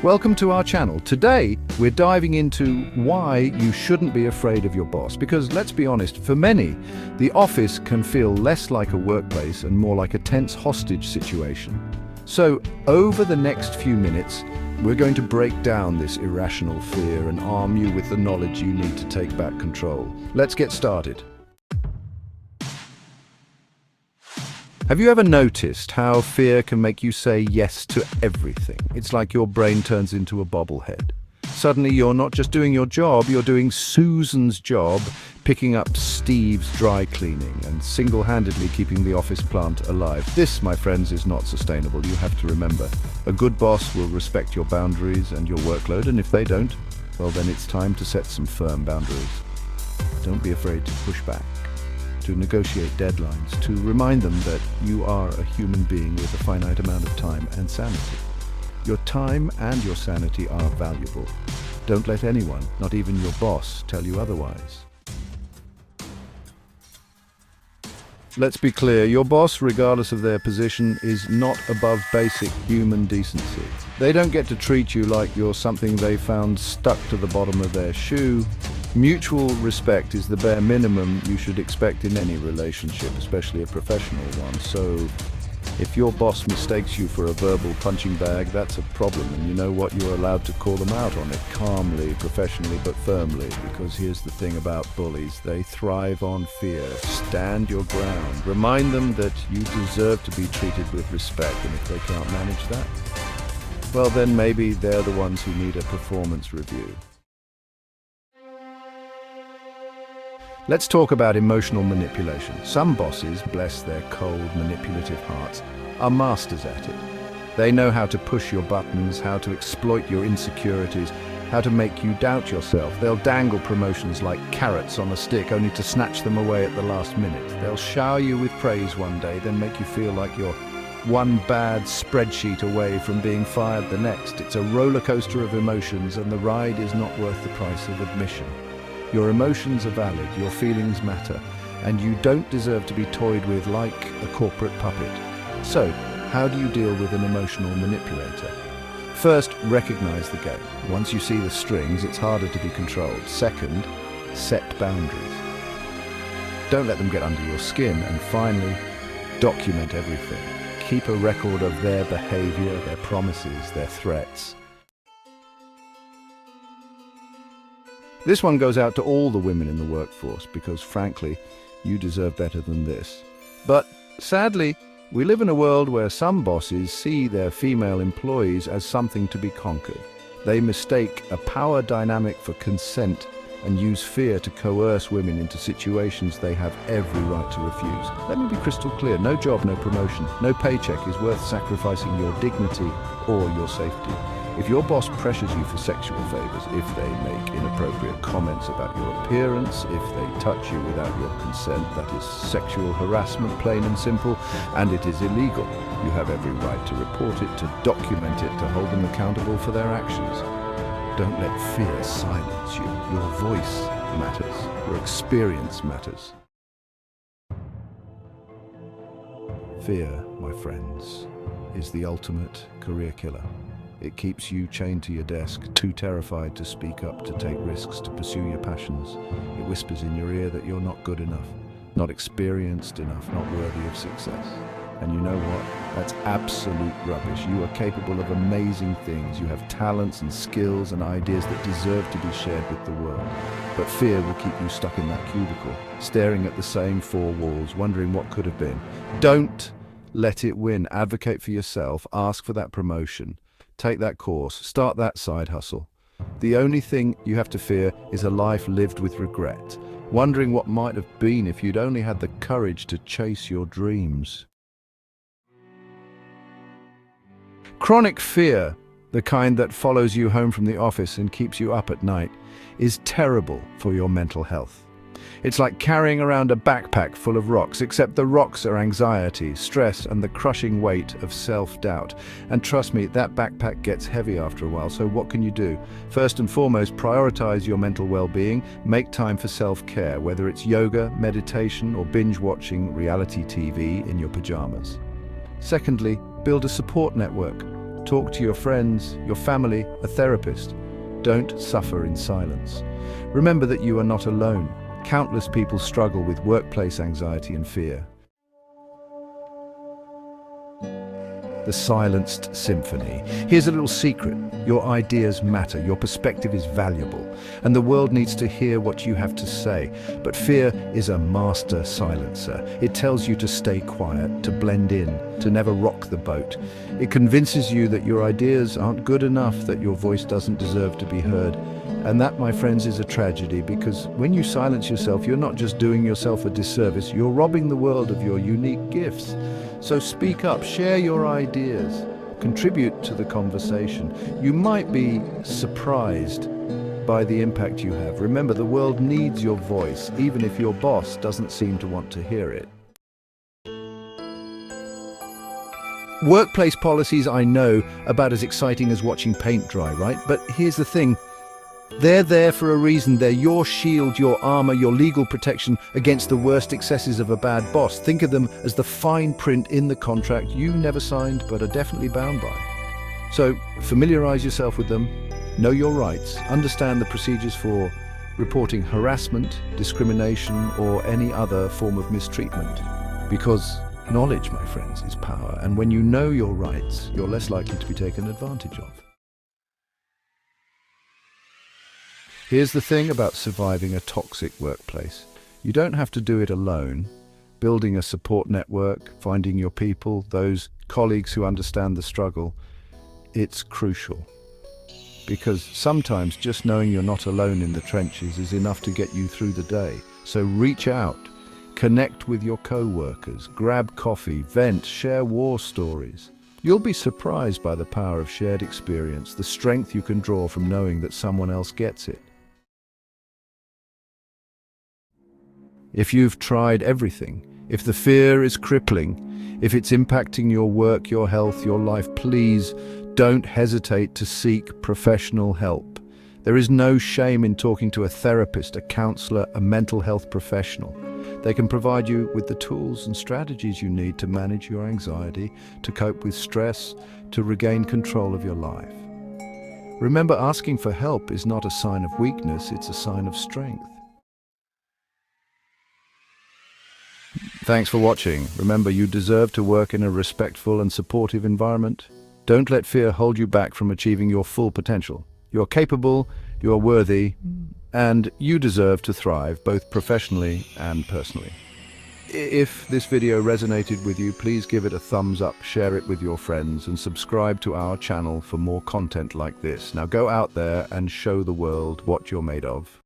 Welcome to our channel. Today, we're diving into why you shouldn't be afraid of your boss. Because let's be honest, for many, the office can feel less like a workplace and more like a tense hostage situation. So, over the next few minutes, we're going to break down this irrational fear and arm you with the knowledge you need to take back control. Let's get started. Have you ever noticed how fear can make you say yes to everything? It's like your brain turns into a bobblehead. Suddenly you're not just doing your job, you're doing Susan's job, picking up Steve's dry cleaning and single-handedly keeping the office plant alive. This, my friends, is not sustainable. You have to remember, a good boss will respect your boundaries and your workload, and if they don't, well then it's time to set some firm boundaries. Don't be afraid to push back, to negotiate deadlines, to remind them that you are a human being with a finite amount of time and sanity. Your time and your sanity are valuable. Don't let anyone, not even your boss, tell you otherwise. Let's be clear, your boss, regardless of their position, is not above basic human decency. They don't get to treat you like you're something they found stuck to the bottom of their shoe. Mutual respect is the bare minimum you should expect in any relationship, especially a professional one. So, if your boss mistakes you for a verbal punching bag, that's a problem, and you know what? You're allowed to call them out on it, calmly, professionally, but firmly, because here's the thing about bullies. They thrive on fear. Stand your ground. Remind them that you deserve to be treated with respect, and if they can't manage that, well then maybe they're the ones who need a performance review. Let's talk about emotional manipulation. Some bosses, bless their cold, manipulative hearts, are masters at it. They know how to push your buttons, how to exploit your insecurities, how to make you doubt yourself. They'll dangle promotions like carrots on a stick, only to snatch them away at the last minute. They'll shower you with praise one day, then make you feel like you're one bad spreadsheet away from being fired the next. It's a roller coaster of emotions, and the ride is not worth the price of admission. Your emotions are valid, your feelings matter, and you don't deserve to be toyed with like a corporate puppet. So, how do you deal with an emotional manipulator? First, recognize the game. Once you see the strings, it's harder to be controlled. Second, set boundaries. Don't let them get under your skin. And finally, document everything. Keep a record of their behavior, their promises, their threats. This one goes out to all the women in the workforce because, frankly, you deserve better than this. But, sadly, we live in a world where some bosses see their female employees as something to be conquered. They mistake a power dynamic for consent and use fear to coerce women into situations they have every right to refuse. Let me be crystal clear, no job, no promotion, no paycheck is worth sacrificing your dignity or your safety. If your boss pressures you for sexual favors, if they make inappropriate comments about your appearance, if they touch you without your consent, that is sexual harassment, plain and simple, and it is illegal. You have every right to report it, to document it, to hold them accountable for their actions. Don't let fear silence you. Your voice matters. Your experience matters. Fear, my friends, is the ultimate career killer. It keeps you chained to your desk, too terrified to speak up, to take risks, to pursue your passions. It whispers in your ear that you're not good enough, not experienced enough, not worthy of success. And you know what? That's absolute rubbish. You are capable of amazing things. You have talents and skills and ideas that deserve to be shared with the world. But fear will keep you stuck in that cubicle, staring at the same four walls, wondering what could have been. Don't let it win. Advocate for yourself. Ask for that promotion. Take that course, start that side hustle. The only thing you have to fear is a life lived with regret, wondering what might have been if you'd only had the courage to chase your dreams. Chronic fear, the kind that follows you home from the office and keeps you up at night, is terrible for your mental health. It's like carrying around a backpack full of rocks, except the rocks are anxiety, stress, and the crushing weight of self-doubt. And trust me, that backpack gets heavy after a while, so what can you do? First and foremost, prioritize your mental well-being. Make time for self-care, whether it's yoga, meditation, or binge-watching reality TV in your pajamas. Secondly, build a support network. Talk to your friends, your family, a therapist. Don't suffer in silence. Remember that you are not alone. Countless people struggle with workplace anxiety and fear. The silenced symphony. Here's a little secret. Your ideas matter, your perspective is valuable, and the world needs to hear what you have to say. But fear is a master silencer. It tells you to stay quiet, to blend in, to never rock the boat. It convinces you that your ideas aren't good enough, that your voice doesn't deserve to be heard. And that, my friends, is a tragedy, because when you silence yourself, you're not just doing yourself a disservice, you're robbing the world of your unique gifts. So speak up, share your ideas, contribute to the conversation. You might be surprised by the impact you have. Remember, the world needs your voice, even if your boss doesn't seem to want to hear it. Workplace policies, I know, about as exciting as watching paint dry, right? But here's the thing. They're there for a reason. They're your shield, your armor, your legal protection against the worst excesses of a bad boss. Think of them as the fine print in the contract you never signed but are definitely bound by. So familiarize yourself with them, know your rights, understand the procedures for reporting harassment, discrimination, or any other form of mistreatment. Because knowledge, my friends, is power, and when you know your rights, you're less likely to be taken advantage of. Here's the thing about surviving a toxic workplace. You don't have to do it alone. Building a support network, finding your people, those colleagues who understand the struggle, it's crucial. Because sometimes just knowing you're not alone in the trenches is enough to get you through the day. So reach out, connect with your co-workers, grab coffee, vent, share war stories. You'll be surprised by the power of shared experience, the strength you can draw from knowing that someone else gets it. If you've tried everything, if the fear is crippling, if it's impacting your work, your health, your life, please don't hesitate to seek professional help. There is no shame in talking to a therapist, a counselor, a mental health professional. They can provide you with the tools and strategies you need to manage your anxiety, to cope with stress, to regain control of your life. Remember, asking for help is not a sign of weakness, it's a sign of strength. Thanks for watching. Remember, you deserve to work in a respectful and supportive environment. Don't let fear hold you back from achieving your full potential. You're capable, you're worthy, and you deserve to thrive both professionally and personally. If this video resonated with you, please give it a thumbs up, share it with your friends, and subscribe to our channel for more content like this. Now go out there and show the world what you're made of.